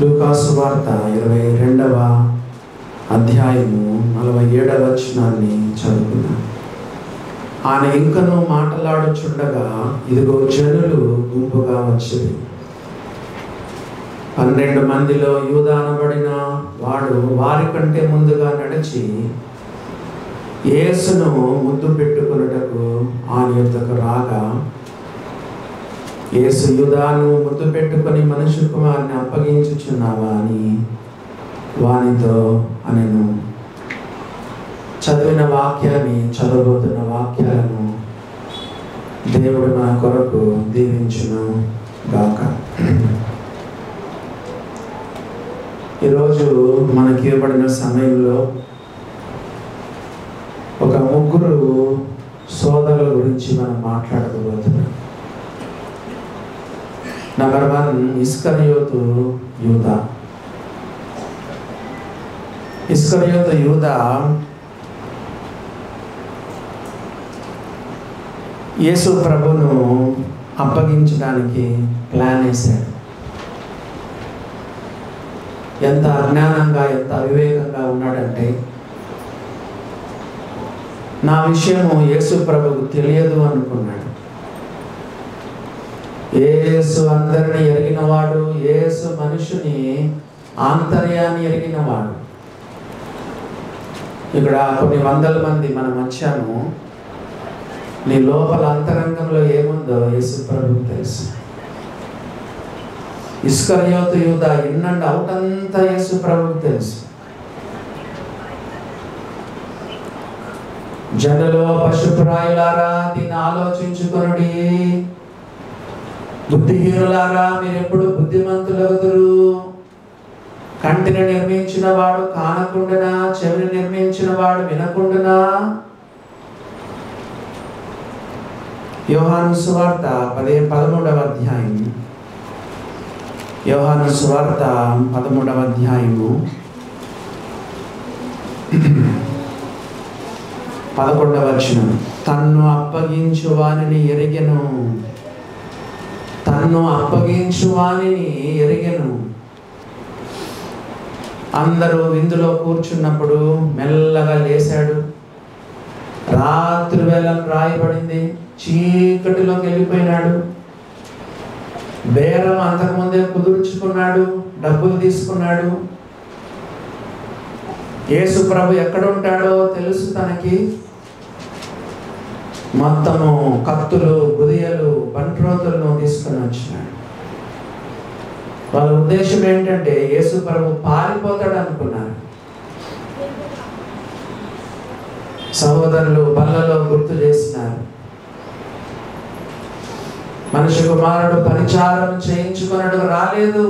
లూకాసు వార్త 22వ అధ్యాయము 47వ వచనాన్ని చదువుకున్నాం. ఆయన ఇంకనూ మాట్లాడుచుండగా ఇదిగో జనులు గుంపుగా వచ్చేది. 12 మందిలో యూదా అనబడిన వాడు వారి కంటే ముందుగా నడిచి యేసును ముద్దు పెట్టుకొనుటకు ఆయన యొద్దకు రాగా, యేసు యూదాను ముద్దు పెట్టుకొని మనుష్య కుమారుని అప్పగించుచున్నావా అని వానితో అనెను. చదివిన వాక్యాన్ని, చదవబోతున్న వాక్యాలను దేవుడు మన కొరకు దీవించును గాక. ఈరోజు మనకి ఇవ్వబడిన సమయంలో ఒక ముగ్గురు సోదరుల గురించి మనం మాట్లాడుకోబోతున్నాం. నంబర్ 1 ఇస్కరియోతు యూదా. ఇస్కరియోతు యూదా యేసు ప్రభును అప్పగించడానికి ప్లాన్ వేశాడు. ఎంత అజ్ఞానంగా, ఎంత అవివేకంగా ఉన్నాడంటే, నా విషయము యేసు ప్రభుకు తెలియదు అనుకున్నాడు. యేసు అందరిని ఎరిగినవాడు, యేసు మనుషుని ఆంతర్యాన్ని ఎరిగినవాడు. ఇక్కడ కొన్ని వందల మంది మనం వచ్చాము, నీ లోపల అంతరంగంలో ఏముందో యేసు ప్రభుకు తెలుసు. ఇస్కరియోతు యూదా ఇన్ అండ్ అవుట్ అంతా యేసు ప్రభుకు తెలుసు. జనులో పశుప్రాయులారా దీన్ని ఆలోచించుకొనుడి, బుద్ధిహీనులారా మీరెప్పుడు బుద్ధిమంతులగుదురు. కంటిని నిర్మించిన వాడు కానకుండునా, చెవిని నిర్మించిన వాడు వినకుండునా. యోహాను సువార్త 13వ అధ్యాయం, యోహాను సువార్త 13వ అధ్యాయము 11వ వచనం. తన్ను అప్పగించు వానిని ఎరిగెను, తన్ను అప్పగించు వానిని ఎరిగెను. అందరూ విందులో కూర్చున్నప్పుడు మెల్లగా లేచాడు. రాత్రి వేళ రాయబడింది, చీకటిలోకి వెళ్ళిపోయినాడు. బేరం అంతకుముందే కుదుర్చుకున్నాడు, డబ్బులు తీసుకున్నాడు. యేసు ప్రభు ఎక్కడ ఉంటాడో తెలుసు తనకి. మొత్తము కత్తులు, గుదియలు, బంట్రోతులను తీసుకుని వచ్చినాడు. వాళ్ళ ఉద్దేశం ఏంటంటే యేసు ప్రభు పారిపోతాడు అనుకున్నారు. సహోదరులు బల్లలో గుర్తు చేసినారు, మనిషి కుమారుడు పరిచారం చేయించుకున్నట్టు రాలేదు,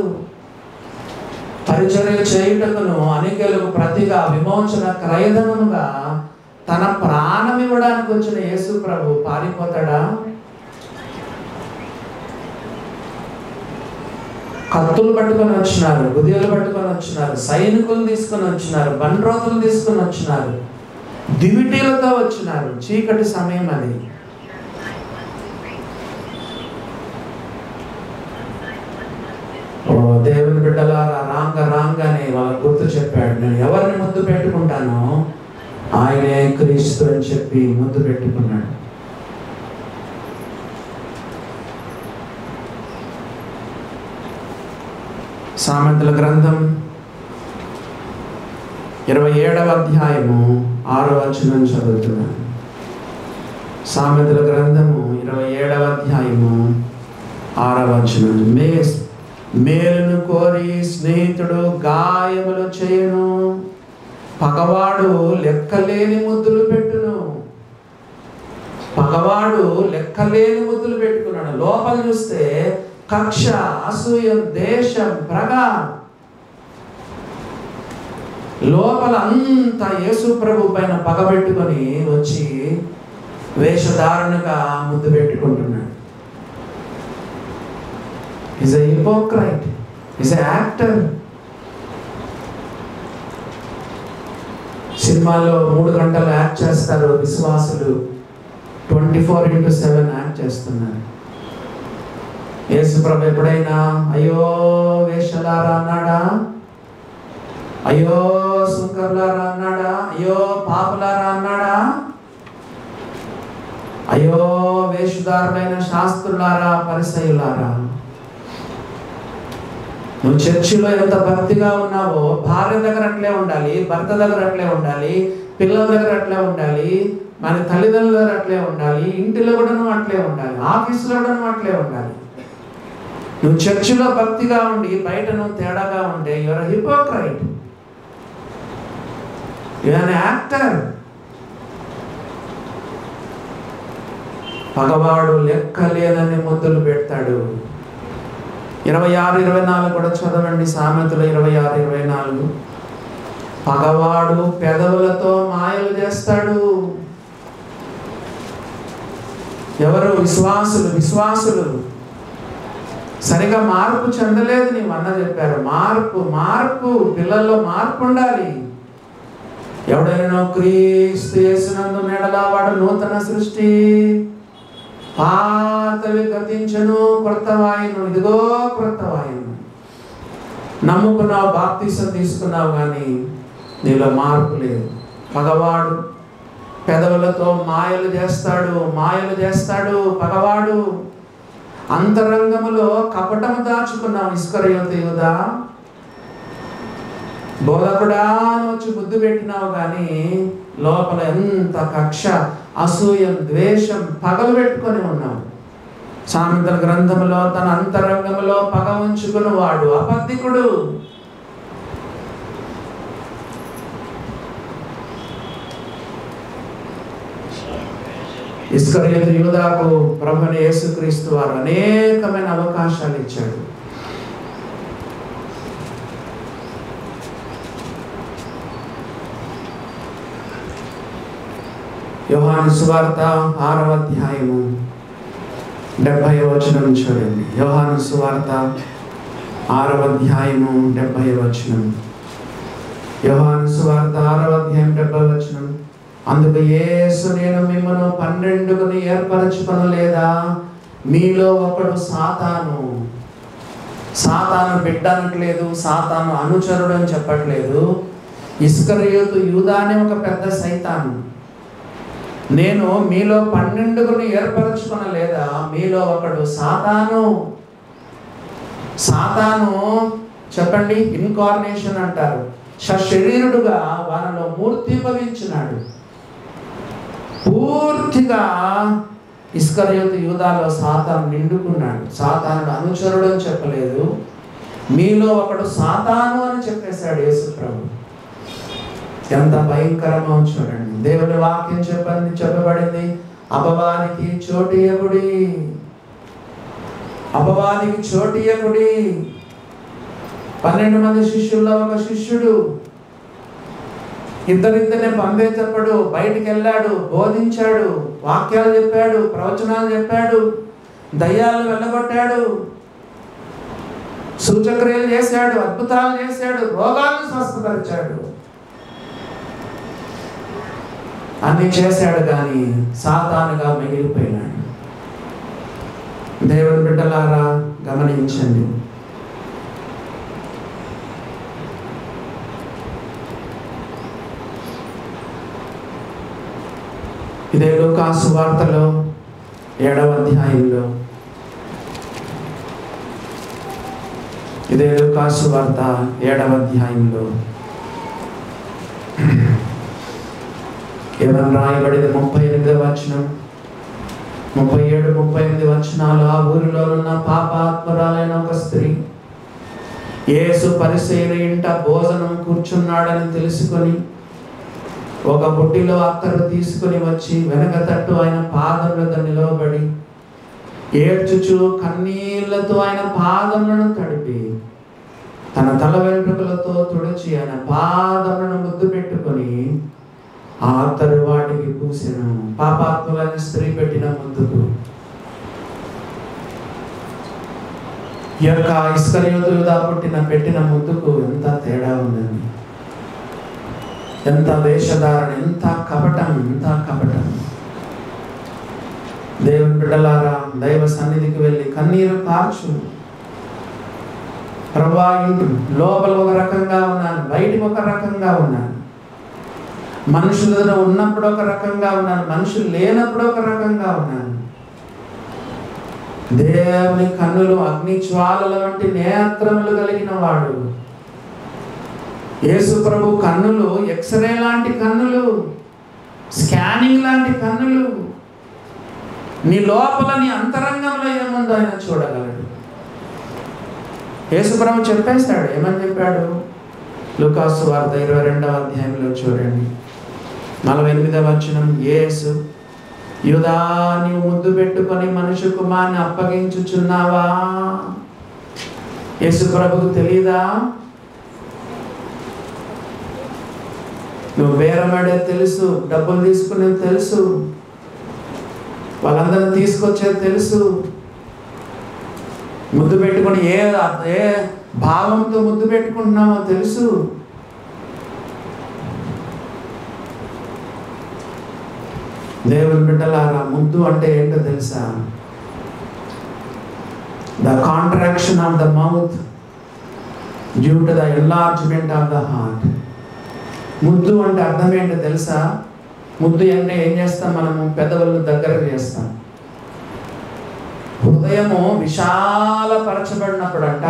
పరిచర్య చేయుటకును అనేకులకు ప్రతిగా విమోచన క్రయధనముగా తన ప్రాణం ఇవ్వడానికి వచ్చిన యేసు ప్రభు పారిపోతాడా? కత్తులు పట్టుకొని వచ్చినారు, గుదియలు పట్టుకొని వచ్చినారు, సైనికులు తీసుకొని వచ్చినారు, బండ్రోతులు తీసుకొని వచ్చినారు, దివిటీలతో వచ్చినారు. చీకటి సమయం అది. దేవుని బిడ్డలారా, రాంగానే వాళ్ళకు గుర్తు చెప్పాడు, నేను ఎవరిని ముద్దు పెట్టుకుంటానో ఆయనే క్రీస్తు అని చెప్పి ముద్దు పెట్టుకున్నాడు. సామెతల గ్రంథం 27వ అధ్యాయము 6వ వచనం చదువుతున్నాను. సామెతల గ్రంథము 27వ అధ్యాయము 6వ వచనం. మేలును కోరి స్నేహితుడు గాయములు చేయును, పగవాడు లెక్కలేని ముద్దులు పెట్టును. పగవాడు లెక్కలేని ముద్దులు పెట్టుకున్నాడు. లోపల చూస్తే కక్ష, అసూయం, దేశం, ప్రగ. లోపల అంతా యేసు ప్రభు పైన పగబెట్టుకొని వచ్చి వేషధారణగా ముద్దు పెట్టుకుంటున్నాడు. Is a hypocrite, is a actor. సినిమాలో 3 గంటలు యాక్ట్ చేస్తారు విశ్వాసులు, 24/7 యాక్ట్ చేస్తున్నారు. యేసుప్రభు ఎప్పుడైనా అయ్యో వేషలారా అన్నాడా? అయ్యో సుంకర్లారా అన్నాడా? అయ్యో పాపులారా అన్నాడా? అయ్యో వేషధారులైన శాస్త్రులారా, పరిసయ్యులారా? నువ్వు చర్చిలో ఎంత భక్తిగా ఉన్నావో భార్య దగ్గర అట్లే ఉండాలి, భర్త దగ్గర అట్లే ఉండాలి, పిల్లల దగ్గర అట్లే ఉండాలి, మన తల్లిదండ్రుల దగ్గర అట్లే ఉండాలి, ఇంటిలో కూడా నువ్వు అట్లే ఉండాలి, ఆఫీసులో కూడా నువ్వు అట్లే ఉండాలి. నువ్వు చర్చిలో భక్తిగా ఉండి బయట నువ్వు తేడాగా ఉంటే యువర్ హిపోక్రైట్, యువర్ యాక్టర్. పగవాడు లెక్కలేనని ముద్దులు పెడతాడు. 26-24 కూడా చదవండి, సామెతలు 26-24. పగవాడు పెదవులతో మాయలు చేస్తాడు. ఎవరు? విశ్వాసులు సరిగా మార్పు చెందలేదు. నీ అన్న చెప్పారు, మార్పు పిల్లల్లో మార్పు ఉండాలి. ఎవడైనా క్రీస్తు యేసునందు నెడలా వాడు నూతన సృష్టి, పాతవి గతించెను, క్రొత్తవాయను. ఇదిగో క్రొత్తవాయను. నమ్ముకున్నావు, బాప్తీసం తీసుకున్నావు, కానీ నీలో మార్పు లేదు. పగవాడు పెదవులతో మాయలు చేస్తాడు పగవాడు. అంతరంగములో కపటము దాచుకున్నావు. ఇస్కరియోతు యూదా, బోధకుడా అని వచ్చి ముద్దు పెట్టినావు, కానీ లోపల ఎంత కక్ష, అసూయం, ద్వేషం, పగలు పెట్టుకొని ఉన్నావు. సామెతల గ్రంథములో తన అంతరంగములో పగ ఉంచుకుని వాడు అబద్ధికుడు. ఇస్కరియోతు యూదాకు ప్రభువైన యేసుక్రీస్తు వారు అనేకమైన అవకాశాలు ఇచ్చాడు. యోహాను సువార్త 6వ అధ్యాయము 70వ వచనం చూడండి. యోహాను సువార్త 6వ అధ్యాయము 70వ వచనం. యోహాను సువార్త 6వ అధ్యాయం 70వ వచనం. అందుకు యేసు, నేను మిమ్మల్ని 12 ఏర్పరచుకొనలేదా? మీలో ఒకడు సాతాను బిడ్డ అనట్లేదు, సాతాను అనుచరుడు అని చెప్పట్లేదు. ఇస్కరియోతు యూదా అనే ఒక పెద్ద సైతాను. నేను మీలో 12 ఏర్పరచుకొనలేదా? మీలో ఒకడు సాతాను చెప్పండి, ఇన్కార్నేషన్ అంటారు. సశరీరుడుగా వారిలో మూర్తిభవించినాడు. పూర్తిగా ఇస్కరియోతు యూదాలో సాతాను నిండుకున్నాడు. సాతానుడు అనుచరుడు అని చెప్పలేదు, మీలో ఒకడు సాతాను అని చెప్పేశాడు యేసు ప్రభు. ఎంత భయంకరమో చూడండి. దేవుని వాక్యం చెప్పబడింది, అపవాదికి చోటియకుడి. 12 మంది శిష్యుల్లో ఒక శిష్యుడు ఇద్దరిద్దరిని పంపేటప్పుడు బయటికి వెళ్ళాడు, బోధించాడు, వాక్యాలు చెప్పాడు, ప్రవచనాలు చెప్పాడు, దయ్యాలను వెళ్ళగొట్టాడు, సూచక్రియలు చేశాడు, అద్భుతాలు చేశాడు, రోగాలను స్వస్థపరిచాడు, అన్ని చేశాడు, కానీ సాతానుగా మిగిలిపోయినాడు. దేవుని బిడ్డలారా గమనించండి. ఇదే లూకాసు వార్తలో 7వ అధ్యాయంలో, ఇదే లూకాసు వార్త 7వ అధ్యాయంలో ఏమని రాయబడింది? 38వ వచనం, 37, 38 వచనాలు. ఆ ఊరిలో ఉన్న పాపాత్మురాలైన ఒక స్త్రీ యేసు పరిసయ్యుల ఇంట భోజనం కూర్చున్నాడని తెలుసుకొని ఒక బుడ్డిలో అత్తరు తీసుకుని వచ్చి వెనక తట్టు ఆయన పాదం వద్ద నిలవబడి ఏడ్చుచు కన్నీళ్లతో ఆయన పాదములను తడిపి తన తల వెంట్రుకలతో తుడిచి ఆయన పాదములను ముద్దు పెట్టుకొని ఆ అత్తరు వాటికి పూసెను. పాపాత్ములైన స్త్రీ పెట్టిన ముద్దుకు ఈ యొక్క ఇస్కరియోతు యూదా పెట్టిన ముద్దుకు ఎంత తేడా ఉందండి. ఎంత వేషధారణ, ఎంత కపటం. దేవుని బిడ్డలారా, దైవ సన్నిధికి వెళ్ళి కన్నీరు కార్చు. ప్రభువా, లోపల ఒక రకంగా ఉన్నాను, బయటికి ఒక రకంగా ఉన్నాను, మనుషులతో ఉన్నప్పుడు ఒక రకంగా ఉన్నాను, మనుషులు లేనప్పుడు ఒక రకంగా ఉన్నాను. దేవుని కన్నులు అగ్ని జ్వాలల వంటి నేత్రములు కలిగిన వాడు. యేసు ప్రభు కన్నులు ఎక్స్రే లాంటి కన్నులు, స్కానింగ్ లాంటి కన్నులు. నీ లోపల, నీ అంతరంగంలో ఏముందో ఆయన చూడగలడు. యేసు ప్రభు చెప్పేస్తాడు. ఏమని చెప్పాడు? లూకాసు వార్త 22వ అధ్యాయంలో చూడండి, 48వ వచనం. యేసు, యూదా, నీవు ముద్దు పెట్టుకొని మనుష్య కుమారుని అప్పగించుచున్నావా? యేసు ప్రభుకు తెలీదా? నువ్వు బేరమాడేది తెలుసు, డబ్బులు తీసుకునేది తెలుసు, వాళ్ళందరినీ తీసుకొచ్చేది తెలుసు. ముద్దు పెట్టుకొని ఏ భావంతో ముద్దు పెట్టుకుంటున్నామో తెలుసు. దేవుని బిడ్డలారా, ముద్దు అంటే ఏంటో తెలుసా? The contraction of the mouth due to the enlargement of the heart. ముద్దు అంటే అర్థం ఏంటో తెలుసా? ముద్దు అంటే ఏం చేస్తాం మనము? పెదవులను దగ్గర చేస్తాం. హృదయము విశాలపరచబడినప్పుడు అంట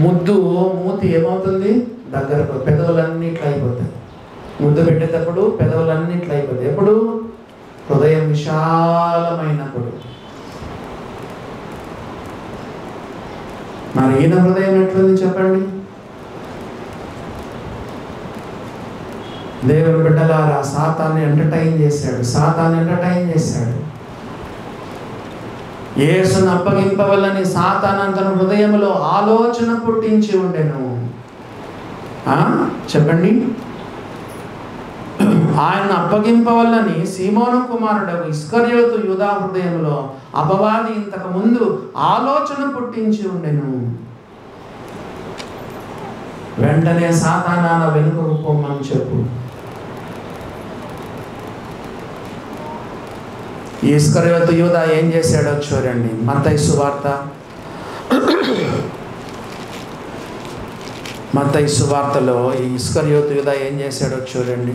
ముద్దు మూతి ఏమవుతుంది? దగ్గర, పెదవులన్నీ ఇట్లా అయిపోతాయి. ముద్దు పెట్టేటప్పుడు పెదవులన్నీ ఇట్లా అయిపోతాయి. ఎప్పుడు? హృదయం విశాలమైనప్పుడు. మరి ఈయన హృదయం ఎట్లుంది చెప్పండి? దేవుని బిడ్డలారా, సాతాన్ని ఎంటర్టైన్ చేశాడు. యేసును అప్పగింపవలని సాతాను తన హృదయంలో ఆలోచన పుట్టించి ఉండెను. చెప్పండి. ఆయన అప్పగింపవలని సీమోను కుమారుడు ఇస్కరియోతు యూదా హృదయంలో అపవాది ఇంతకు ముందు ఆలోచన పుట్టించి ఉండెను. వెంటనే సాతానా వెనుకకు పొమ్మని చెప్పు. ఇస్కరియోతు యూదా ఏం చేశాడో చూడండి. మత్తయి సువార్తలో ఈ ఇస్కరియోతు యూదా ఏం చేశాడో చూడండి.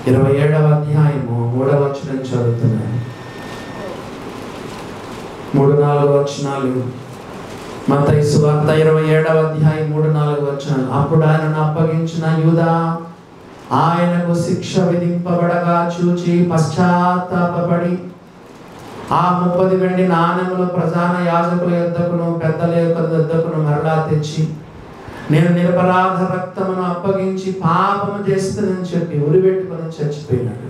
27వ అధ్యాయము 3వ వచనం చదువుతున్నాను. 3-4 వచనాలు. మత్తయి సువార్త 27వ అధ్యాయం 3-4 వచనాలు. అప్పుడు ఆయనను అప్పగించిన యూదా ఆయనకు శిక్ష విధింపబడగా చూచి పశ్చాత్తాపపడి ఆ 30 వెండి నాణెములు ప్రధాన యాజకుల యొద్దకును పెద్దల యొద్దకును మరలా తెచ్చి, నేను నిరపరాధ రక్తమును అప్పగించి పాపము చేస్తుందని చెప్పి ఉరిపెట్టుకుని చచ్చిపోయినాడు.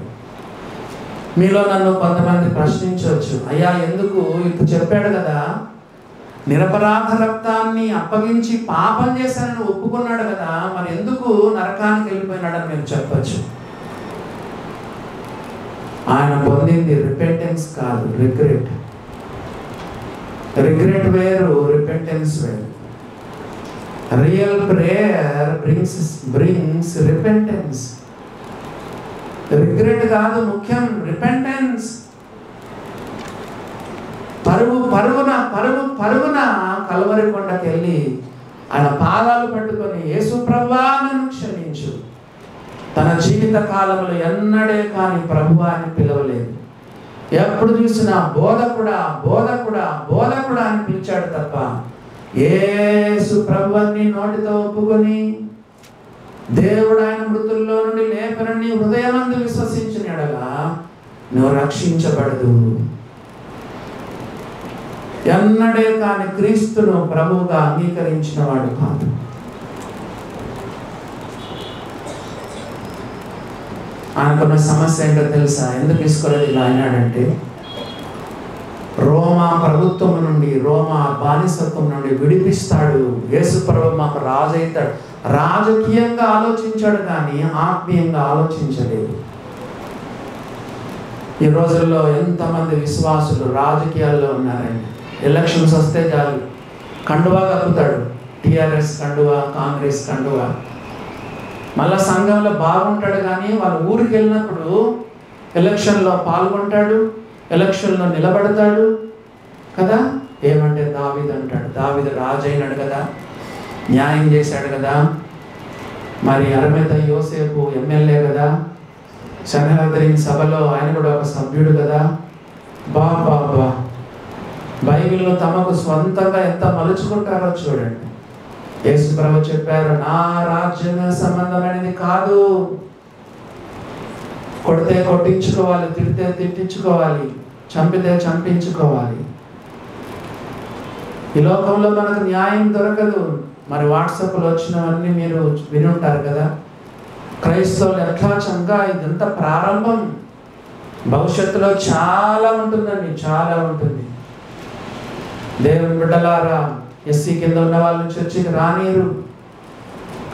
మీలో నన్ను కొంతమంది ప్రశ్నించవచ్చు, అయ్యా ఎందుకు ఇప్పుడు చెప్పాడు కదా, నిరపరాధ రక్తాన్ని అప్పగించి పాపం చేశానని ఒప్పుకున్నాడు కదా, మరి ఎందుకు నరకానికి వెళ్ళిపోయినాడని మేము చెప్పచ్చు. ఆయన పొందింది రిపెంటెన్స్ కాదు, రిగ్రెట్. రిగ్రెట్ వేరు, రిపెంటెన్స్ వేరు. Real prayer brings repentance. Regret కాదు ముఖ్యం, రిపెంటెన్స్. పరుగున కల్వరి కొండకి వెళ్ళి ఆయన పాదాలు పట్టుకొని, యేసు ప్రభువా నన్ను క్షమించు. తన జీవిత కాలంలో ఎన్నడే కానీ ప్రభువా అని పిలవలేదు. ఎప్పుడు చూసినా బోధకుడా బోధకుడా బోధకుడా అని పిలిచాడు తప్ప యేసు ప్రభువుని నోటితో ఒప్పుకొని దేవుడు ఆయన మృతుల్లో నుండి లేపనని హృదయమందు విశ్వసించిన ఎడల నువ్వు రక్షించబడదు. ఎన్నడే కాని క్రీస్తును ప్రభువుగా అంగీకరించిన వాడు కాదు. ఆయనకున్న సమస్య ఏంటో తెలుసా? ఎందుకు తీసుకోలేదు ఇలా అయినాడంటే, రోమా ప్రభుత్వం నుండి, రోమా బానిసత్వం నుండి విడిపిస్తాడు. యేసు ప్రభు మాకు రాజు అవుతాడు. రాజకీయంగా ఆలోచించాడు కానీ ఆత్మీయంగా ఆలోచించలేదు. ఈ రోజుల్లో ఎంతమంది విశ్వాసులు రాజకీయాల్లో ఉన్నారండి. ఎలక్షన్స్ వస్తే చాలు కండువా కప్పుతాడు. టీఆర్ఎస్ కండువా, కాంగ్రెస్ కండువా. మళ్ళా సంఘంలో బాగుంటాడు కానీ వాళ్ళ ఊరికి వెళ్ళినప్పుడు ఎలక్షన్లో పాల్గొంటాడు, ఎలక్షన్లో నిలబడతాడు కదా. ఏమంటే దావీదు అంటాడు, దావీదు రాజు అయినాడు కదా, న్యాయం చేశాడు కదా. మరి అరమేత యోసేపు ఎమ్మెల్యే కదా, సన్హద్రీన్ సభలో ఆయన కూడా ఒక సభ్యుడు కదా. బాబా బైబిల్లో తమకు స్వంతంగా ఎంత మలుచుకుంటారో చూడండి. యేసు ప్రభు చెప్పారు, నా రాజ్యం సంబంధమైనది కాదు. కొడితే కొట్టించుకోవాలి, తిడితే తిట్టించుకోవాలి, చంపితే చంపించుకోవాలి. ఈ లోకంలో మనకు న్యాయం దొరకదు. మరి వాట్సాప్లో వచ్చినవన్నీ మీరు వినుంటారు కదా. క్రైస్తవులు ఎట్లా చంగా ఇదంతా ప్రారంభం, భవిష్యత్తులో చాలా ఉంటుందండి, చాలా ఉంటుంది. దేవుని బిడ్డలారా, ఎస్సీ కింద ఉన్న వాళ్ళు చర్చికి రానియరు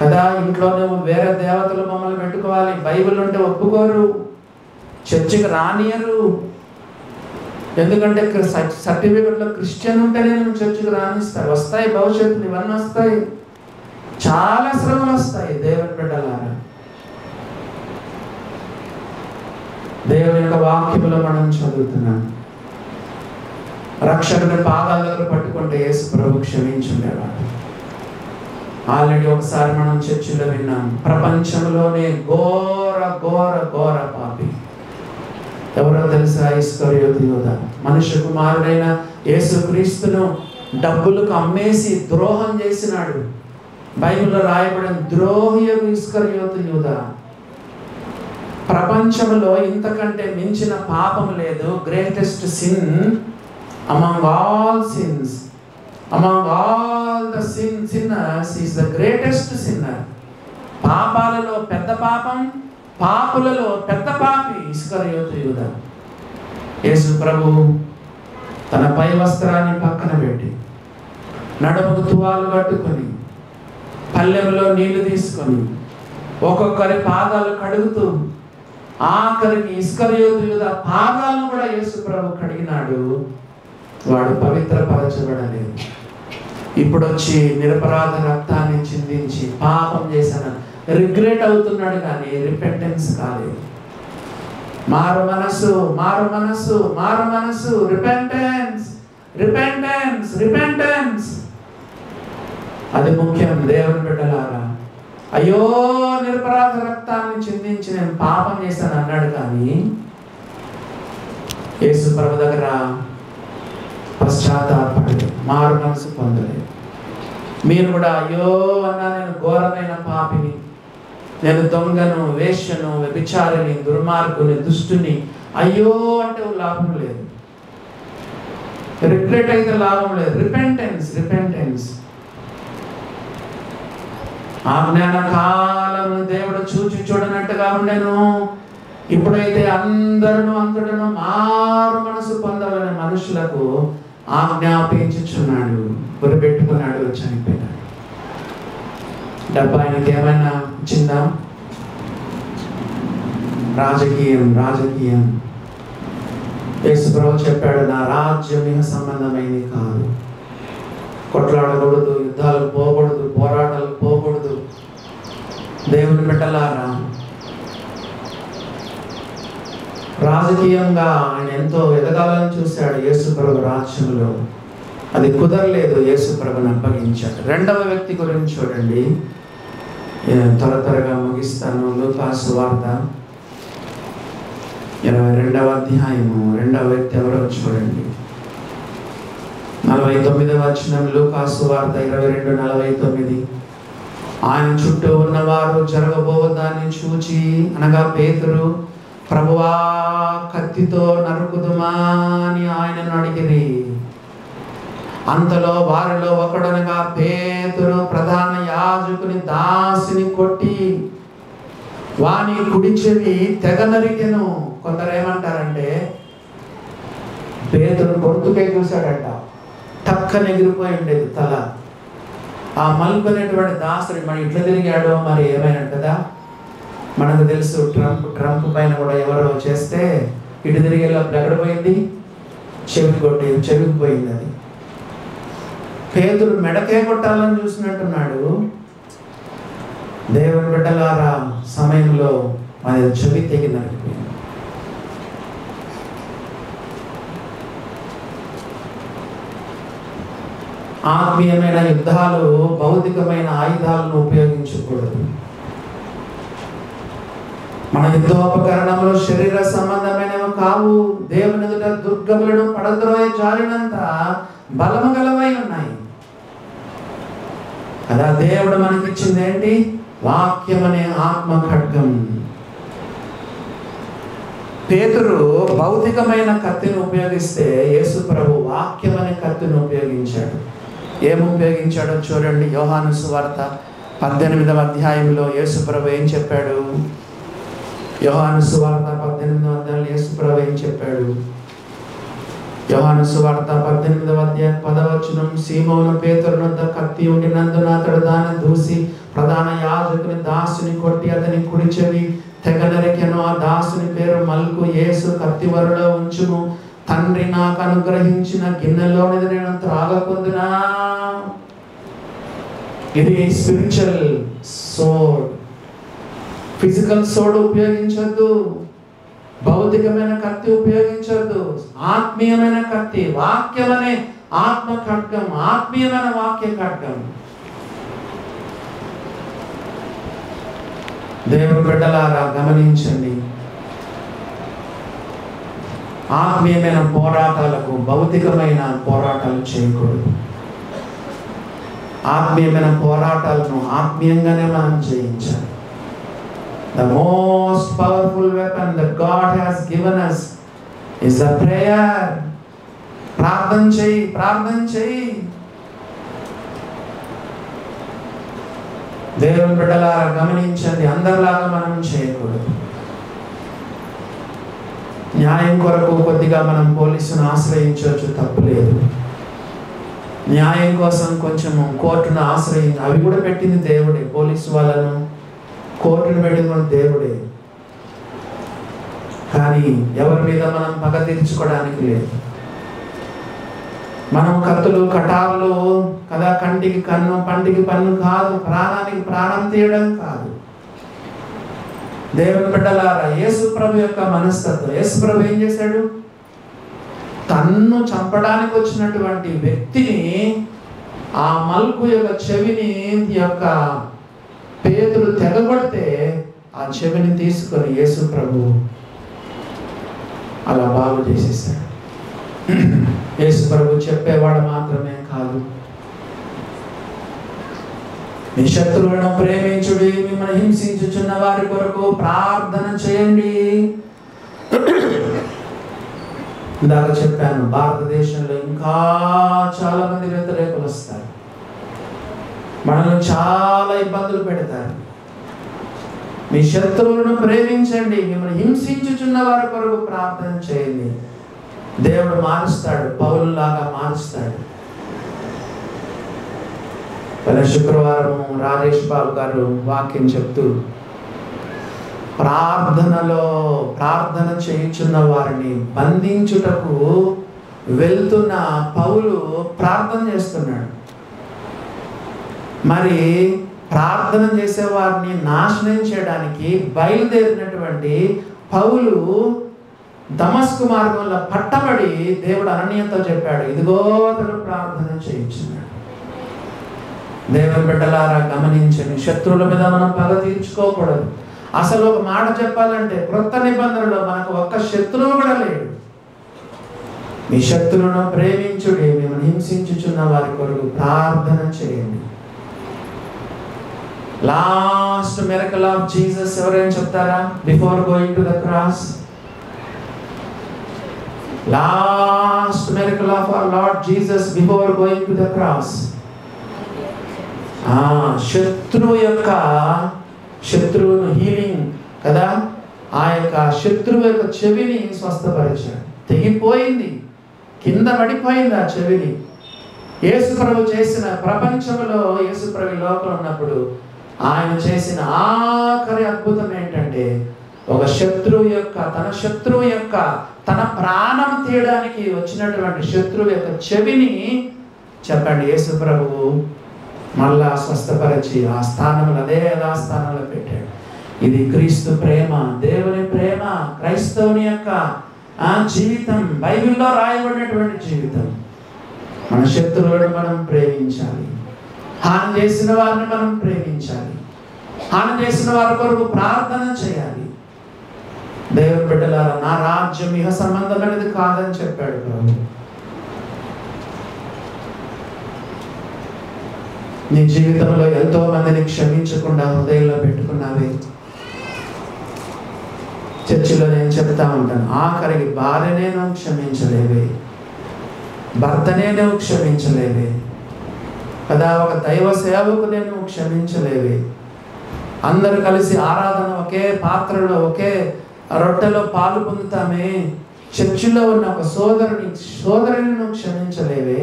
కదా. ఇంట్లోనే వేరే దేవతలు మమ్మల్ని పెట్టుకోవాలి, బైబిల్ ఉంటే ఒప్పుకోరు, చర్చికి రానియరు. ఎందుకంటే సర్టిఫికెట్లో క్రిస్టియన్ ఉంటేనే నేను చర్చికి రానిస్తారు. వస్తాయి భవిష్యత్తులో, ఇవన్నీ వస్తాయి, చాలా శ్రమలు వస్తాయి. దేవుని బిడ్డలారా, దేవుని యొక్క వాక్యములో మనం చదువుతున్నాం. రక్షకుని పాదాల దగ్గర పట్టుకుంటే యేసు ప్రభు క్షమించుండేవాడు. ఆల్రెడీ ఒకసారి మనం చర్చిలో విన్నాం, ప్రపంచంలోనే ఘోర ఘోర ఘోర పాపి ఎవరో తెలుసా? ఇస్కరియోతు యూదా. మనుష్య కుమారుడైన యేసుక్రీస్తును డబ్బులకు అమ్మేసి ద్రోహం చేసినాడు. బైబిల్లో రాయబడిన ద్రోహి ఇస్కరియోతు యూదా. ప్రపంచంలో ఇంతకంటే మించిన పాపం లేదు. Greatest sin among all sins, among all the sinners is the greatest sinner. పాపాలలో పెద్ద పాపం, పాపులలో పెద్ద పాపి ఇస్కరియోతు యూదా. యేసు ప్రభు తన పై వస్త్రాన్ని పక్కన పెట్టి, నడుముకు తువాలు కట్టుకొని, పల్లెంలో నీళ్లు తీసుకొని ఒక్కొక్కరి పాదాలు కడుగుతూ, ఆఖరికి ఇస్కరియోతు యూదా పాదాలను కూడా యేసు ప్రభు కడిగినాడు. వాడు పవిత్రపరచబడలేదు. ఇప్పుడు వచ్చి నిరపరాధ రక్తాన్ని చిందించి పాపం చేశాను రిగ్రెట్ అవుతున్నాడు, కానీ రిపెంటెన్స్ కాలేదు. మారు మనసు, మారు మనసు, మారు మనసు, రిపెంటెన్స్, రిపెంటెన్స్, రిపెంటెన్స్. అది ముఖ్యం దేవుని బిడ్డలారా. అయ్యో నిరపరాధ రక్తాన్ని చిందించి నేను పాపం చేశాను అన్నాడు, కానీ యేసు ప్రభు దగ్గర పశ్చాత్తాపడలేదు, మారు మనసు పొందలేదు. మీరు కూడా అయ్యో అన్నా నేను ఘోరమైన పాపిని, నేను దొంగను, వేశ్యను, వ్యభిచారిని, దుర్మార్గుని, దుష్టుని, అయ్యో అంటే లాభం లేదు. రిగ్రెట్ అయితే లాభం లేదు. Repentance, repentance. ఆజ్ఞాన కాలం దేవుడు చూచి చూడనట్టుగా ఉండెను. ఇప్పుడైతే అందరూ అంతటను మారు మనసు పొందాలని మనుషులకు ఆజ్ఞాపించుచున్నాడు. గురిపెట్టుకున్నాడు, చనిపోయినాడు. డబ్బు ఆయనకి ఏమైనా ఇచ్చిందా? రాజకీయం, రాజకీయం. యేసు ప్రభు చెప్పాడు, నా రాజ్యం ఇహ సంబంధమైనది కాదు. కొట్లాడకూడదు, యుద్ధాలకు పోకూడదు, పోరాటాలకు పోకూడదు. దేవుని బిడ్డలారా, రాజకీయంగా ఆయన ఎంతో ఎదగాలని చూశాడు యేసు ప్రభు రాజ్యంలో. అది కుదరలేదు, యేసు ప్రభుని అప్పగించాడు. రెండవ వ్యక్తి గురించి చూడండి, త్వరగా ముగిస్తాను. లూకాసు సువార్త 22వ అధ్యాయము. రెండవ వ్యక్తి ఎవరో చూడండి, 49వ వచనం. లూకాసు సువార్త 22:49. ఆయన చుట్టూ ఉన్నవారు జరగబోదాన్ని చూచి, అనగా పేతురు, ప్రభువా కత్తితో నరుకుదుమా అని ఆయనను అడిగిరి. అంతలో వారిలో ఒకడనగా పేతురు ప్రధాన యాజకుని దాసిని కొట్టి వాని కుడి చెవి తెగ నరికెను. కొందరు ఏమంటారంటే పేతురు గొంతుకే చూశాడట, టక్కన ఎగిరిపోయి ఉండేది తల. ఆ మలుపునేటువంటి దాసుడు మరి ఇట్లా తిరిగాడో మరి ఏమైనా కదా. మనకు తెలుసు, ట్రంప్ పైన కూడా ఎవరో చేస్తే ఇటు తిరిగేటప్పుడు ఎక్కడ పోయింది? చెవికి పోయింది. అది పేతురు మెడకే కొట్టాలని చూసినట్టున్నాడు. దేవుని బిడ్డలారా, సమయంలో అది చెవి తెగి నరికిపోయింది. ఆత్మీయమైన యుద్ధాలు భౌతికమైన ఆయుధాలను ఉపయోగించకూడదు. మన యుద్ధోపకరణములు శరీర సంబంధమైనవి కావు, దేవుని ఎదుట దుర్గములను పడద్రోయ జారినంత బలము గలవై ఉన్నాయి. అలా దేవుడు మనకిచ్చింది ఏంటి? వాక్యం అనే ఆత్మ ఖడ్గం. పేతురు భౌతికమైన కత్తిని ఉపయోగిస్తే యేసు ప్రభు వాక్యం అనే కత్తిని ఉపయోగించాడు. ఏం ఉపయోగించాడో చూడండి. యోహాను సువార్త 18వ అధ్యాయంలో యేసు ప్రభు ఏం చెప్పాడు? యోహాను సువార్త 18వ అధ్యాయంలో యేసు ప్రభు ఏం చెప్పాడు? యోహాను సువార్త 18వ అధ్యాయం 10వ వచనం, సీమోను పేతురు వద్ద కత్తి ఉండినందున అతడు దాన్ని దూసి ప్రధాన యాజకుని దాసుని కొట్టి అతని కుడి చెవి తెగ నరికెను. ఆ దాసుని పేరు మల్కు. యేసు కత్తివరలో ఉంచుము, తండ్రి నాకు అనుగ్రహించిన గిన్నెలోనిది నేను త్రాగకుందునా. ఇది స్పిరిచువల్ సోడ్. ఫిజికల్ సోడ్ ఉపయోగించొద్దు, భౌతికమైన కత్తి ఉపయోగించొద్దు. ఆత్మీయమైన కత్తి, వాక్యం అనే ఆత్మ ఖడ్గం, ఆత్మీయమైన వాక్య ఖడ్గం. దేవుని బిడ్డలారా గమనించండి, ఆత్మీయమైన పోరాటాలకు భౌతికమైన పోరాటాలు చేయకూడదు. ఆత్మీయమైన పోరాటాలను ఆత్మీయంగానే మనం జయించాలి. The most powerful weapon that God has given us is a prayer. ప్రార్థన చేయి, ప్రార్థన చేయి. దేవుని బిడ్డలారా గమనించండి, అందరిలాగా మనం చేయకూడదు. న్యాయం కొరకు కొద్దిగా మనం పోలీసును ఆశ్రయించవచ్చు, తప్పులేదు. న్యాయం కోసం కొంచెము కోర్టును ఆశ్రయించి, అవి కూడా పెట్టింది దేవుడే. పోలీసు వాళ్ళను కోర్టును పెట్టింది మన దేవుడే. కానీ ఎవరి మీద మనం పగ తీర్చుకోవడానికి లేదు. మనం కత్తులు కటార్లు కదా, కంటికి కన్ను పంటికి పన్ను కాదు, ప్రాణానికి ప్రాణం తీయడం కాదు. దేవుని బిడ్డలారా, యేసు ప్రభు యొక్క మనస్తత్వం. యేసు ప్రభు ఏం చేశాడు? తన్ను చంపడానికి వచ్చినటువంటి వ్యక్తిని, ఆ మల్కు యొక్క చెవిని యొక్క పేతురు తెగబడితే ఆ చెవిని తీసుకొని యేసు ప్రభు అలా బాగు చేసేసాడు. యేసు ప్రభు చెప్పేవాడు మాత్రమే కాదు, మీ శత్రువులను ప్రేమించుడి, మిమ్మల్ని హింసించుచున్న వారి కొరకు ప్రార్థన చేయండి. ఇందాక చెప్పాను, భారతదేశంలో ఇంకా చాలా మంది వ్యతిరేకులు వస్తారు, మనల్ని చాలా ఇబ్బందులు పెడతారు. మీ శత్రువులను ప్రేమించండి, మిమ్మల్ని హింసించుచున్న వారి కొరకు ప్రార్థన చేయండి. దేవుడు మారుస్తాడు, పౌలులాగా మారుస్తాడు. గత శుక్రవారం రాజేష్ బాబు గారు వాక్యం చెప్తూ, ప్రార్థనలో ప్రార్థన చేయుచున్న వారిని బంధించుటకు వెళ్తున్న పౌలు ప్రార్థన చేస్తున్నాడు. మరి ప్రార్థన చేసే వారిని నాశనం చేయడానికి బయలుదేరినటువంటి పౌలు దమస్కు మార్గంలో పట్టబడి దేవుడు అననీయతో చెప్పాడు, ఇదిగో అతడు ప్రార్థన చేయించున్నాడు. దేవుని బిడ్డలారా గమనించండి, శత్రువుల మీద మనం పగ తీర్చుకోకూడదు. అసలు ఒక మాట చెప్పాలంటే, క్రొత్త నిబంధనలో మనకు ఒక్క శత్రువు కూడా లేడు. మీ శత్రువులను ప్రేమించుడి, మిమ్మల్ని హింసించుచున్న వారి కొరకు ప్రార్థన చేయండి. లాస్ట్ మిరకల్ ఆఫ్ జీసస్ ఎవరైనా చెప్తారా? Before going to the cross, last miracle of our Lord Jesus before going to the cross, శత్రువును హీలింగ్ కదా, ఆ యొక్క శత్రువు యొక్క చెవిని స్వస్థపరిచాడు. తెగిపోయింది, కింద పడిపోయింది ఆ చెవిని. యేసుప్రభు చేసిన ప్రపంచంలో, యేసుప్రభు లోకం ఉన్నప్పుడు ఆయన చేసిన ఆఖరి అద్భుతం ఏంటంటే, ఒక శత్రువు యొక్క తన ప్రాణం తీయడానికి వచ్చినటువంటి శత్రువు యొక్క చెవిని చెప్పండి యేసుప్రభు మళ్ళా స్వస్థపరిచి ఆ స్థానంలో, అదే యథాస్థానంలో పెట్టాడు. ఇది క్రీస్తు ప్రేమ, దేవుని ప్రేమ, క్రైస్తవుని యొక్క ఆ జీవితం, బైబిల్లో రాయబడినటువంటి జీవితం. మన శత్రువులను మనం ప్రేమించాలి. హాని చేసిన వారిని మనం ప్రేమించాలి. హాని చేసిన వారి కొరకు ప్రార్థన చేయాలి. దేవుని బిడ్డలారా, నా రాజ్యం ఇహ సంబంధమైనది కాదని చెప్పాడు ప్రభు. నీ జీవితంలో ఎంతో మందిని క్షమించకుండా హృదయంలో పెట్టుకున్నావే. చర్చిలో నేను చెప్తా ఉంటాను, ఆఖరికి భార్యనే నువ్వు క్షమించలేవే, భర్తనే నువ్వు క్షమించలేవే కదా, ఒక దైవ సేవకునే నువ్వు క్షమించలేవే. అందరూ కలిసి ఆరాధన ఒకే పాత్రలో ఒకే రొట్టెలో పాలు పొందుతామే, చర్చిలో ఉన్న ఒక సోదరుని నువ్వు క్షమించలేవే.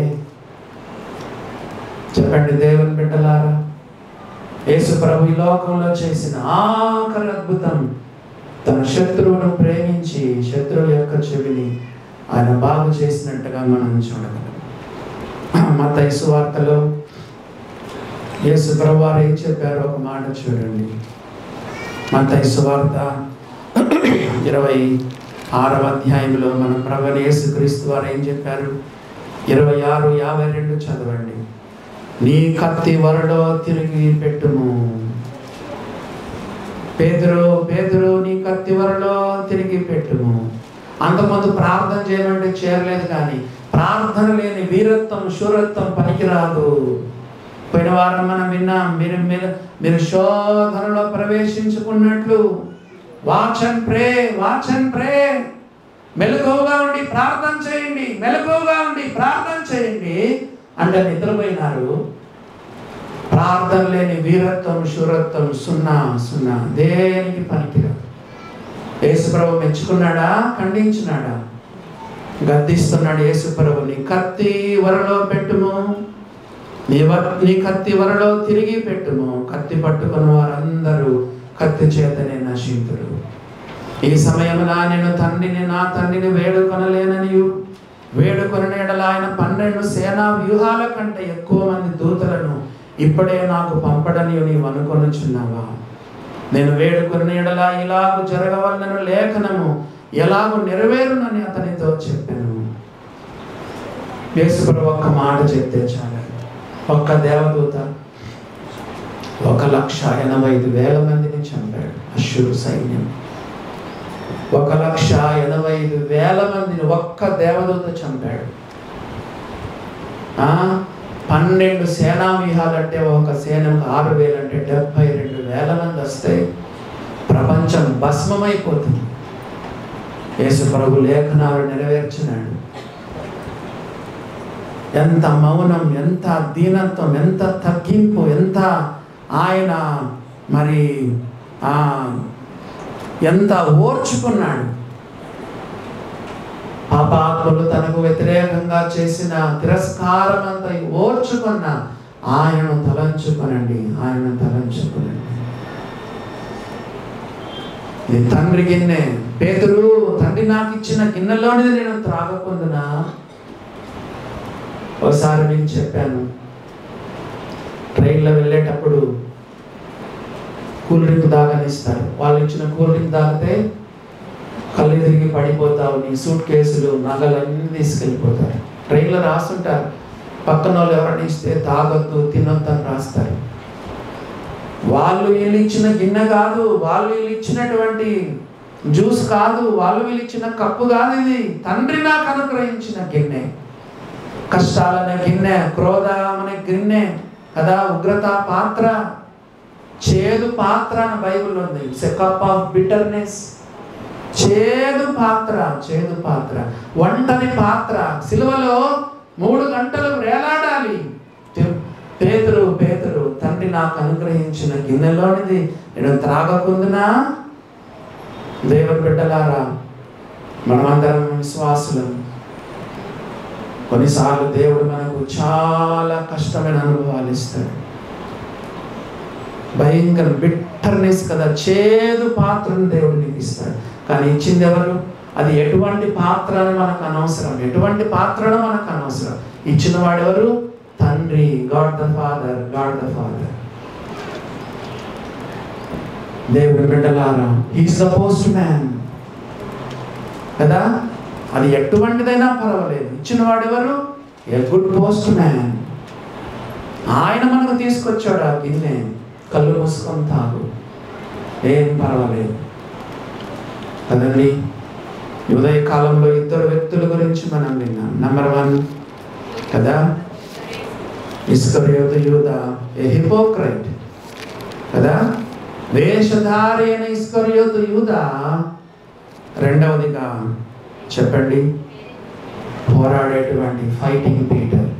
చెప్పండి దేవుని బిడ్డలారా, యేసు ప్రభు ఈ లోకంలో చేసిన ఆఖరి అద్భుతం, తన శత్రువును ప్రేమించి శత్రువు యొక్క చెవిని ఆయన బాగు చేసినట్టుగా మనం చూడగలం. మత్తయి సువార్తలో యేసు ప్రభు వారు ఏం చెప్పారో ఒక మాట చూడండి. మత్తయి సువార్త 26వ అధ్యాయంలో మన ప్రభువైన యేసుక్రీస్తు వారు ఏం చెప్పారు? 26:52 చదవండి. నీ కత్తి వరలో తిరిగి పెట్టుము. పేతురు నీ కత్తి వరలో తిరిగి పెట్టుము. అంతకుముందు ప్రార్థన చేయమంటే చేరలేదు, కానీ ప్రార్థన లేని వీరత్వం శూరత్వం పనికిరాదు. పోయిన వారం మనం విన్నాం, మీరు శోధనలో ప్రవేశించుకున్నట్లు వాచ్ అండ్ ప్రే, మెలకువగా ఉండి ప్రార్థన చేయండి, మెలకువగా ఉండి ప్రార్థన చేయండి అంటే నిద్రపోయినారు. ప్రార్థన లేని వీరత్వం శూరత్వం సున్నా, దేనికి పనికిరాదు. యేసుప్రభు మెచ్చుకున్నాడా, ఖండించినాడా? గద్దిస్తున్నాడు యేసుప్రభు. నీ కత్తి వరలో పెట్టుము, నీ కత్తి వరలో తిరిగి పెట్టుము. కత్తి పట్టుకున్న వారందరూ కత్తి చేతనే నశింతురు. ఈ సమయంలో నేను నా తండ్రిని వేడుకొనలేననియు, వేడుకొన ఎడల ఆయన 12 సేనా వ్యూహాల కంటే ఎక్కువ మంది దూతలను ఇప్పుడే నాకు పంపడని నీవు అనుకొనుచున్నావా? నేను వేడుకొన ఎడల ఇలాగూ జరగవలనను లేఖనము ఎలాగూ నెరవేరునని అతనితో చెప్పాను. యేసుప్రభు ఒక్క మాట చెప్తే చాలు, ఒక్క దేవదూత 1,85,000 మందిని చంపాడు. అశ్షూరు సైన్యం 1,85,000 మందిని ఒక్క దేవదూత చంపాడు. 12 సేనా వ్యూహాలు అంటే ఒక సేనకు 6,000 అంటే 72,000 మంది వస్తే ప్రపంచం భస్మమైపోతుంది. యేసు ప్రభు లేఖనాలు నెరవేర్చినాడు. ఎంత మౌనం, ఎంత దీనత్వం, ఎంత తగ్గింపు, ఎంత ఆయన మరి ఎంత ఓర్చుకున్నాడు. పాపాత్ములు తనకు వ్యతిరేకంగా చేసిన తిరస్కారం అంతా ఓర్చుకున్న ఆయనను తలంచుకొనండి. నీ తండ్రి గిన్నె, పేతురు తండ్రి నాకు ఇచ్చిన గిన్నెలోనిది నేను త్రాగకుందునా? ఒకసారి నేను చెప్పాను, ట్రైన్లో వెళ్ళేటప్పుడు కూల్ డ్రింక్ తాగనిస్తారు. వాళ్ళు ఇచ్చిన కూల్ డ్రింక్ తాగితే కళ్ళు తిరిగి పడిపోతావు, నీ సూట్ కేసులు నగలన్నీ తీసుకెళ్ళిపోతారు. ట్రైన్లో రాస్తుంటారు, పక్కన వాళ్ళు ఎవరైనా ఇస్తే తాగొద్దు తినొద్దు అని రాస్తారు. వాళ్ళు వీళ్ళు ఇచ్చిన గిన్నె కాదు, వాళ్ళు వీళ్ళు ఇచ్చినటువంటి జ్యూస్ కాదు, వాళ్ళు వీళ్ళు ఇచ్చిన కప్పు కాదు, ఇది తండ్రి నాకు అనుగ్రహించిన గిన్నె. కష్టాలనే గిన్నె, క్రోధం అనే గిన్నె కదా, ఉగ్రత పాత్ర, చేదు పాత్ర అని బైబిల్లో ఉంది. It's a cup of bitterness. చేదు పాత్ర, ఒంటరి పాత్ర. సిలువలో 3 గంటలు వేలాడాలి. పేతురు తండ్రి నాకు అనుగ్రహించిన గిన్నెలోనిది నేను త్రాగకుందునా? దేవుని బిడ్డలారా, మనమందరం విశ్వాసులం. కొన్నిసార్లు దేవుడు మనకు చాలా కష్టమైన అనుభవాలు ఇస్తాడు. భయంకర బిట్టర్నెస్ కదా, చేదు పాత్రను దేవుడు నీకు ఇస్తాడు. కానీ ఇచ్చింది ఎవరు? అది ఎటువంటి పాత్ర అని మనకు అనవసరం, ఎటువంటి పాత్రను మనకు అనవసరం. ఇచ్చిన వాడెవరు? తండ్రి, గాడ్ ద ఫాదర్. దేవుని బిడ్డలారా, హీస్ ద పోస్ట్ మ్యాన్ కదా. అది ఎటువంటిదైనా పర్వాలేదు. ఇచ్చిన వాడెవరు? A good postman. ఆయన మనకు తీసుకొచ్చాడు ఆ గిన్నె, కళ్ళు మూసుకొని తాగు, ఏం పర్వాలేదు కదండి. ఉదయ కాలంలో ఇద్దరు వ్యక్తుల గురించి మనం విన్నాం. నెంబర్ 1 కదా, ఇస్కరియోతు యూదా, ఏ హిపోక్రైట్ కదా, వేషధారి అయిన ఇస్కరియోతు యూదా. రెండవదిగా చెప్పండి, పోరాడేటువంటి ఫైటింగ్ పీటర్.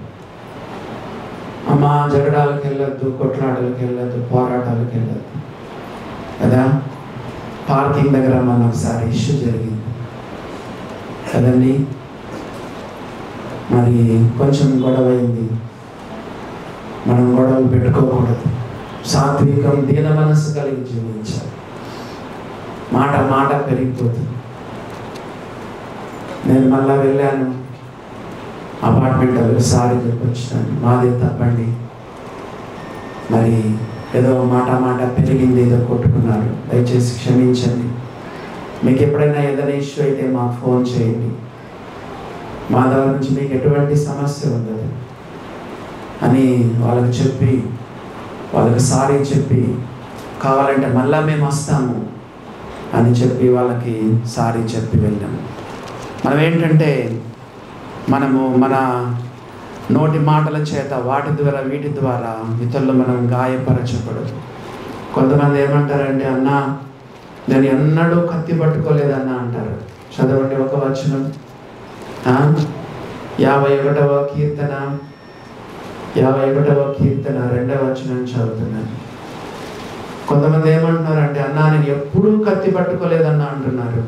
అమ్మా జగడాలకు వెళ్ళొద్దు, కొట్లాటలకు వెళ్ళొద్దు, పోరాటాలకు వెళ్ళొద్దు కదా. పార్కింగ్ దగ్గర మన ఒకసారి ఇష్యూ జరిగింది కదండి, మరి కొంచెం గొడవ అయింది. మనం గొడవలు పెట్టుకోకూడదు, సాత్వికం దీన మనసు కలిగి జీవించాలి. మాట పెరిగిపోతుంది. నేను మళ్ళా వెళ్ళాను అపార్ట్మెంట్ దగ్గర, సారీ చెప్పొచ్చాను, మాదే తప్పండి, మరి ఏదో మాట పెరిగింది, ఏదో కొట్టుకున్నారు, దయచేసి క్షమించండి, మీకు ఎప్పుడైనా ఏదైనా ఇష్యూ అయితే మాకు ఫోన్ చేయండి, మా దగ్గర నుంచి మీకు ఎటువంటి సమస్య ఉండదు అని వాళ్ళకి చెప్పి, వాళ్ళకి సారీ చెప్పి, కావాలంటే మళ్ళా మేము వస్తాము అని చెప్పి వాళ్ళకి సారీ చెప్పి వెళ్ళాము. మనం ఏంటంటే మనము మన నోటి మాటల చేత వాటి ద్వారా వీటి ద్వారా ఇతరులు మనం గాయపరచకూడదు. కొంతమంది ఏమంటారంటే, అన్న నేను ఎన్నడూ కత్తి పట్టుకోలేదన్న అంటారు. చదవండి ఒక వచనం, 51వ కీర్తన 2వ వచనం చదువుతున్నాను. కొంతమంది ఏమంటున్నారంటే, అన్న నేను ఎప్పుడూ కత్తి పట్టుకోలేదన్నా అంటున్నారు.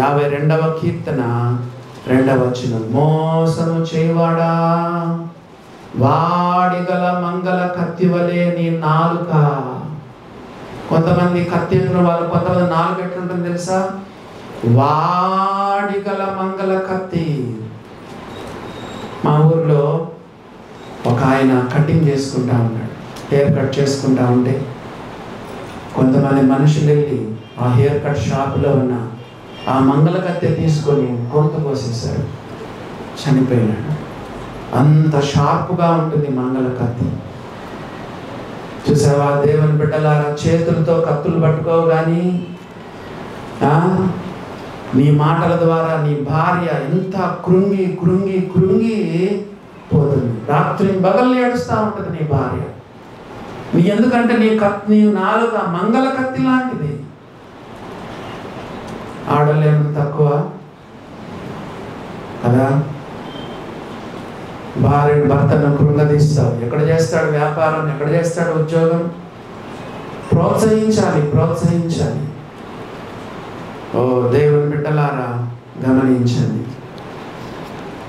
52వ కీర్తన 2వ వచనం, మోసము చేయవాడా, వాడిగల మంగళ కత్తి వలె నీ నాలుక. కొంతమంది కత్తి వాళ్ళు, కొంతమంది నాలుక ఎట్లుంటుంది తెలుసా, వాడిగల మంగళ కత్తి. మా ఊర్లో ఒక ఆయన కటింగ్ చేసుకుంటా ఉన్నాడు, హెయిర్ కట్ చేసుకుంటా ఉంటే కొంతమంది మనుషులు వెళ్ళి ఆ హెయిర్ కట్ షాప్లో ఉన్న ఆ మంగళ కత్తి తీసుకొని గొంతు కోసేశారు, చనిపోయినాడు. అంత షార్ప్గా ఉంటుంది మంగళ కత్తి. చూసావా దేవుని బిడ్డలారా, చేతులతో కత్తులు పట్టుకోవు కానీ నీ మాటల ద్వారా నీ భార్య ఎంత కృంగి కృంగి కృంగి పోతుంది. రాత్రి పగలు ఏడుస్తూ ఉంటుంది నీ భార్య. నీ ఎందుకంటే నీ నాలుక మంగళ కత్తి లాంటిది. ఆడలేము తక్కువ కదా. భర్తను కృంగదీస్తావు, ఎక్కడ చేస్తాడు వ్యాపారం, ఎక్కడ చేస్తాడు ఉద్యోగం, ప్రోత్సహించాలి. ఓ దేవుని బిడ్డలారా గమనించండి.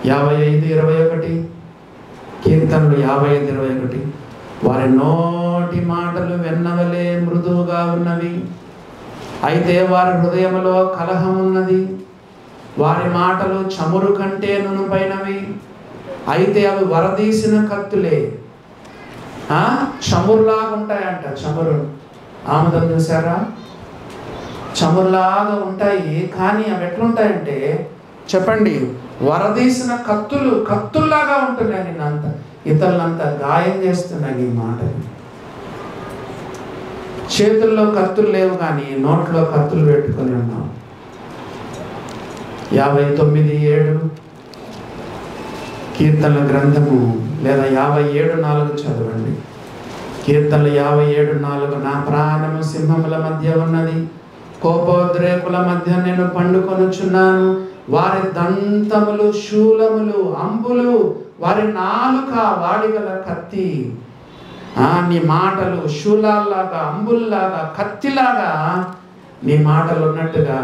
55:21 కీర్తనలు 55:21, వారి నోటి మాటలు వెన్నవలే మృదువుగా ఉన్నవి, అయితే వారి హృదయములో కలహం ఉన్నది. వారి మాటలు చమురు కంటే నునుపైనవి, అయితే అవి వరదీసిన కత్తులే. చమురులాగా ఉంటాయంట. చమురు ఆముదం చూసారా, చమురులాగా ఉంటాయి. కానీ అవి ఎట్లుంటాయంటే చెప్పండి, వరదీసిన కత్తుల్లాగా ఉంటున్నాయి. నిన్నంత ఇతరులంతా గాయం చేస్తున్నాయి ఈ మాటలు. చేతుల్లో కత్తులు లేవు కానీ నోట్లో కత్తులు పెట్టుకొని ఉన్నాం. 59:7 కీర్తనల గ్రంథము, లేదా 57:4 చదవండి. కీర్తనలు 57:4, నా ప్రాణము సింహముల మధ్య ఉన్నది, కోపోద్రేకుల మధ్య నేను పండుకొనుచున్నాను. వారి దంతములు శూలములు అంబులు, వారి నాలుక వాడిగల కత్తి. నీ మాటలు శూలాల్లాగా అంబుల్లాగా కత్తిలాగా నీ మాటలు ఉన్నట్టుగా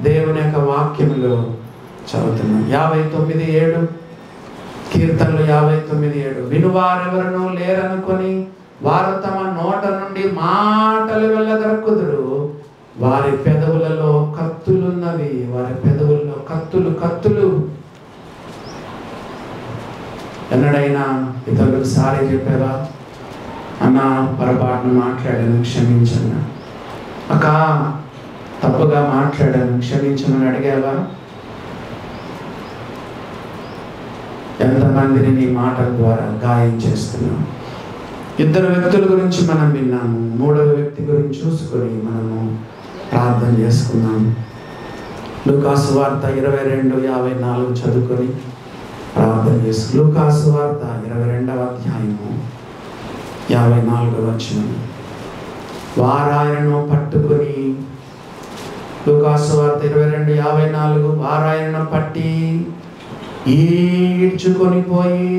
దేవుని యొక్క వాక్యములో చదువుతున్నాం. 59:7 కీర్తనలు 59:7, వినువారెవరనూ లేరనుకొని వారు తమ నోట నుండి మాటలు వెళ్ళగరక్కుదురు, వారి పెదవులలో కత్తులున్నవి. వారి పెదవుల్లో కత్తులు. ఎన్నడైనా ఇతరులకు సారీ చెప్పావా, అన్న పొరపాటును మాట్లాడాను క్షమించన్నా, అక్క తప్పుగా మాట్లాడాను క్షమించమని అడిగావా? ఎంతమందిని నీ మాటల ద్వారా గాయం చేస్తున్నాం. ఇద్దరు వ్యక్తుల గురించి మనం విన్నాము. మూడవ వ్యక్తి గురించి చూసుకొని మనము ప్రార్థన చేసుకున్నాం. లూకాసు వార్త 22:54 చదువుకొని ప్రార్థన చేసుకున్నాం. లూకాసు వార్త 22వ అధ్యాయము 54వ వచనం. వారాయనను పట్టుకొని, లూకాసు వార్త 22:54, వారాయనను పట్టి ఈడ్చుకొని పోయి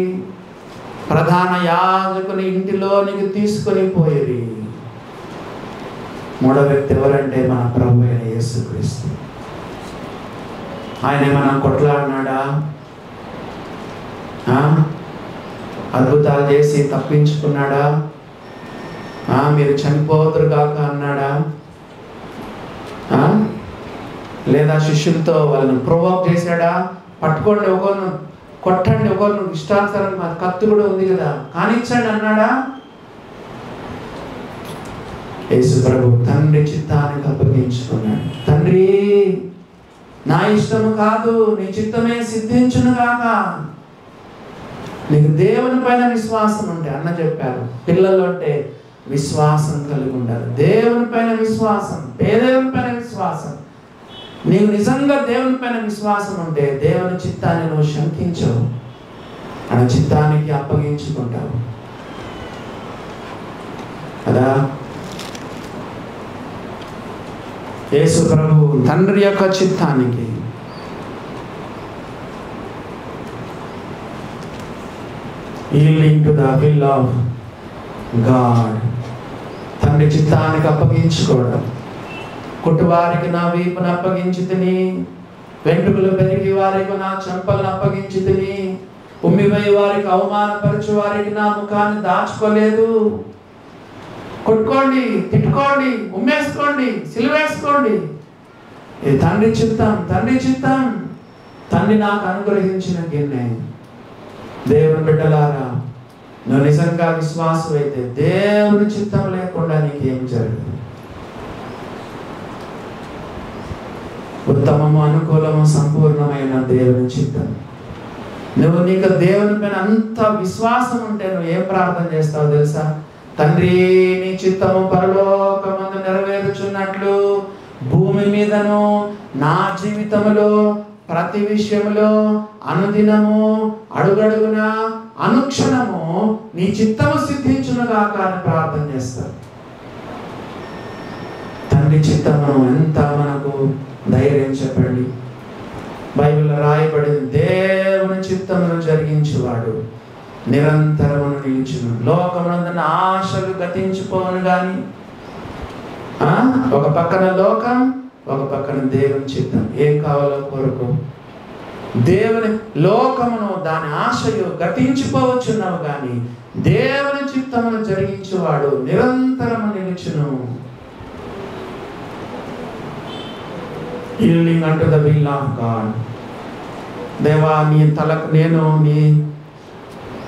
ప్రధాన యాజకుని ఇంటిలోనికి తీసుకొని పోయి. మూడో వ్యక్తి ఎవరంటే మన ప్రభు అయిన యేసుక్రీస్తు. ఆయన మనం కొట్లాడినాడా? అద్భుతాలు చేసి తప్పించుకున్నాడా? మీరు చనిపోదురు కాక అన్నాడా? లేదా శిష్యులతో వాళ్ళని ప్రొవోక్ చేశాడా? పట్టుకోండి ఒకరిని, కొట్టండి ఒకరిని, ఇష్టానుసారం కత్తి కూడా ఉంది కదా, కానిచ్చండి అన్నాడా? యేసు ప్రభు తండ్రి చిత్తానికి అప్పగించుకున్నాడు. తండ్రి, నా ఇష్టము కాదు, నీ చిత్తమే సిద్ధించును గాక. నీకు దేవుని పైన విశ్వాసం ఉంటే, అన్న చెప్పారు, పిల్లలు అంటే విశ్వాసం కలిగి ఉండాలి. దేవుని పైన విశ్వాసం, దేవుని పైన విశ్వాసం. నీవు నిజంగా దేవుని పైన విశ్వాసం ఉంటే దేవుని చిత్తాన్ని నువ్వు శంకించవు, ఆయన చిత్తానికి అప్పగించుకుంటావు కదా. యేసు ప్రభు తండ్రి యొక్క చిత్తానికి yielding to the will of God, తండ్రి చిత్తానికి అప్పగించుకోవడం. కుట్టువారికి నా వీపును అప్పగించి తిని, వెంట్రుకలు పెరిగి వారికి నా చెంపలను అప్పగించి తిని, ఉమ్మిపోయి వారికి అవమానపరచు వారికి నా ముఖాన్ని దాచుకోలేదు. కొట్టుకోండి, తిట్టుకోండి, ఉమ్మేసుకోండి, సిలువేసుకోండి. ఇది తండ్రి చిత్తం, తండ్రి చిత్తం. తండ్రి నాకు అనుగ్రహించిన గిన్నె. దేవుని బిడ్డలారా, నువ్వు నిజంగా విశ్వాసం అయితే దేవుని చిత్తం లేకుండా నీకేం జరగదు. ఉత్తమము, అనుకూలము, సంపూర్ణమైన దేవుని చిత్తం. నీకు దేవుని పైన అంత విశ్వాసం ఉంటే నువ్వు ఏం ప్రార్థన చేస్తావు తెలుసా? తండ్రి, నీ చిత్తము పరలోకమందు నెరవేరుచున్నట్లు భూమి మీదను నా జీవితములో ప్రతి విషయములో అనుదినము, అడుగడుగున, అనుక్షణము నీ చిత్తము సిద్ధించునుగాక అని ప్రార్థన చేస్తారు. తండ్రి చిత్తము ఎంత మనకు ధైర్యం చెప్పండి. బైబిల్లో రాయబడింది, దేవుని చిత్తమును జరిగించువాడు నిరంతరమును నిలిచును. లోకమునందున ఆశలు గతించిపోను గాని, ఒక పక్కన లోకం, ఒక పక్కన దేవుని చిత్తం. ఏం కావాలో కోరుకో. దేవుని లోకమును దాని ఆశయు గతించిపోవచ్చున్నావు కానీ దేవుని చిత్తమును జరిగించువాడు నిరంతరము నిలుచును. Yielding unto the will of God. దేవా, నీ తలకు నేను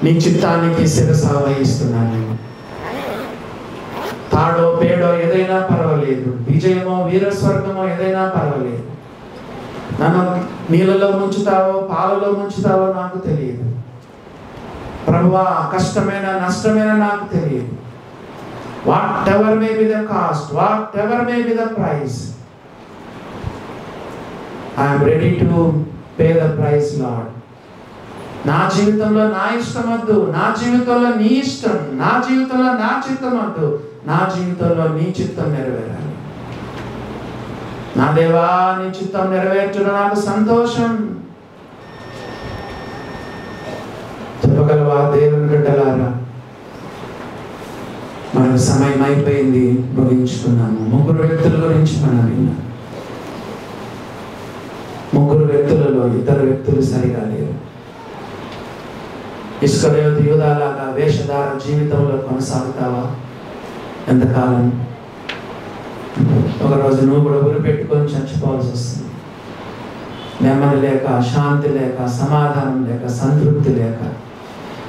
నీ చిత్తానికి శిరస వహిస్తున్నాను. తాడో పేడో ఏదైనా పర్వాలేదు, విజయమో వీరస్వర్గమో ఏదైనా పర్వాలేదు. నన్ను నీళ్ళలో ముంచుతావో పాలలో ముంచుతావో నాకు తెలియదు ప్రభువా. కష్టమైన నష్టమైన నాకు తెలియదు. What ever may be the cost, what ever may be the price, I'm ready to pay the price lord. నా జీవితంలో నా ఇష్టం వద్దు, నా జీవితంలో నీ ఇష్టం, నా జీవితంలో నా చిత్తం వద్దు, నా జీవితంలో నీ చిత్తం నెరవేరాలి. నా దేవా, నీ చిత్తం నెరవేర్చడం నాకు సంతోషం. చెప్పగలవా దేవుని బిడ్డలారా? మనకు సమయం అయిపోయింది, ముగించుకున్నాము. ముగ్గురు వ్యక్తుల గురించి మనం విన్నాం. ముగ్గురు వ్యక్తులలో ఇద్దరు వ్యక్తులు సరిగా లేరు. ఇస్కరియోతు యూదాలాగా వేషధార జీవితంలో కొనసాగుతావా? ఎంతకాలం? ఒకరోజు నువ్వు కూడా గురి పెట్టుకొని చచ్చిపోవాల్సి వస్తుంది. నెమ్మది లేక, శాంతి లేక, సమాధానం లేక, సంతృప్తి లేక,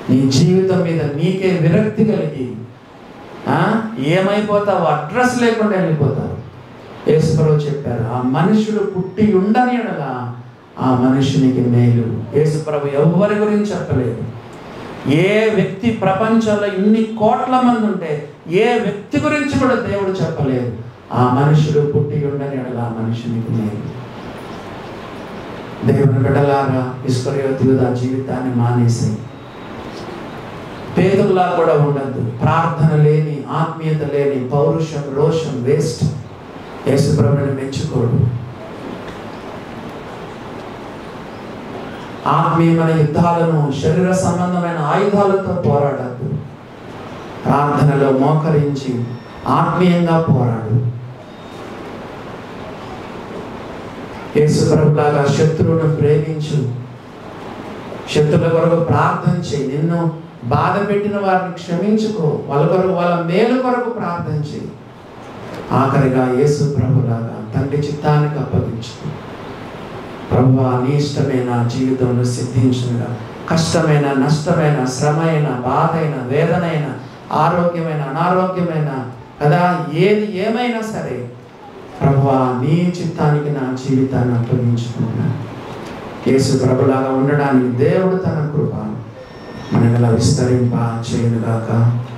నీ జీవితం మీద నీకే విరక్తి కలిగి ఏమైపోతావు? అడ్రస్ లేకుండా వెళ్ళిపోతావు. యేసు ప్రభువు చెప్పారు, ఆ మనుషుడు పుట్టి ఉండని ఎడల ఆ మనుషునికి మేలు. యేసు ప్రభు ఎవరి గురించి చెప్పలేదు. ఏ వ్యక్తి ప్రపంచంలో ఇన్ని కోట్ల మంది ఉంటే ఏ వ్యక్తి గురించి కూడా దేవుడు చెప్పలేదు. ఆ మనుషుడు పుట్టి ఉండని ఎడల ఆ మనుషునికి మేలు. దేవుని బిడ్డలారా, ఇస్కరియోతు యూదా జీవితాన్ని మానేసి పేదల్లా కూడా ఉండద్దు. ప్రార్థన లేని, ఆత్మీయత లేని, పౌరుషం, రోషం వేస్ట్. యేసు ప్రభువుని మెచ్చుకోడు. ఆత్మీయమైన యుద్ధాలను శరీర సంబంధమైన ఆయుధాలతో పోరాడద్దు. ప్రార్థనలో మోకరించి ఆత్మీయంగా పోరాడు. యేసు ప్రభులాగా శత్రువును ప్రేమించు. శత్రువుల కొరకు ప్రార్థన చేయి. నిన్ను బాధ పెట్టిన వారిని క్షమించుకో. వాళ్ళ కొరకు, వాళ్ళ మేలు కొరకు ప్రార్థన చేయి. ఆఖరిగా యేసు ప్రభులాగా తండ్రి చిత్తానికి అప్పగించుకో. ప్రభువా, నీ ఇష్టమైన జీవితంలో సిద్ధించునుగా. కష్టమైన, నష్టమైన, శ్రమ అయిన, బాధ అయిన, వేదన అయిన, ఆరోగ్యమైన, అనారోగ్యమైన కదా, ఏది ఏమైనా సరే ప్రభువా, నీ చిత్తానికి నా జీవితాన్ని అప్పగించుకున్నాను. యేసు ప్రభులాగా ఉండడానికి దేవుడు తన కృప మనకు విస్తరింప చేయనుగాక.